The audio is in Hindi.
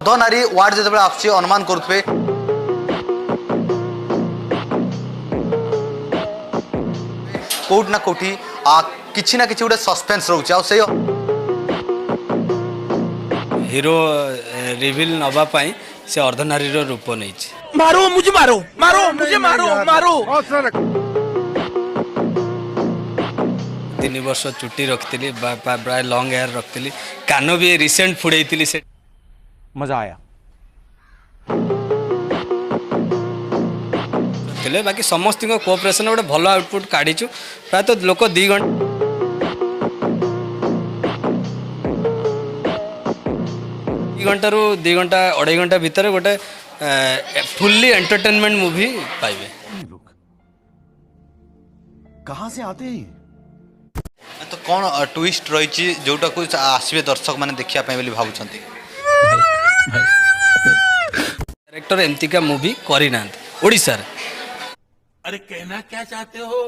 अर्धनारी वार्ड जो आस अनुमान करुवे कौट ना कौटी किसी ना कि गोटे सस्पेन्स रोचे आ हिरो रिविल नवापाई से अर्धनारी रूप नहीं मारो मुझे मारो मारो मुझे मारो मारो 3 वर्ष चुट्टी रखी प्राय लॉन्ग हेयर रखी कान भी रिसेंट फुड़ई से मजा आया बाकी समस्त कोऑपरेशन गोटे भल आउटपुट काढ़ीचु प्राय तो लोक 2 घंटा 2 घंटा रू 2 घंटा 2.5 घंटा भितर गोटे फुल्ली एंटरटेनमेंट मूवी पाइबे। कहाँ से आते हैं तो कौन ट्विस्ट रही जोटा को आसवे दर्शक मैंने देखा भावुंट डायरेक्टर एमती का मूवी करी ना ओडिशा रे। अरे कहना क्या चाहते हो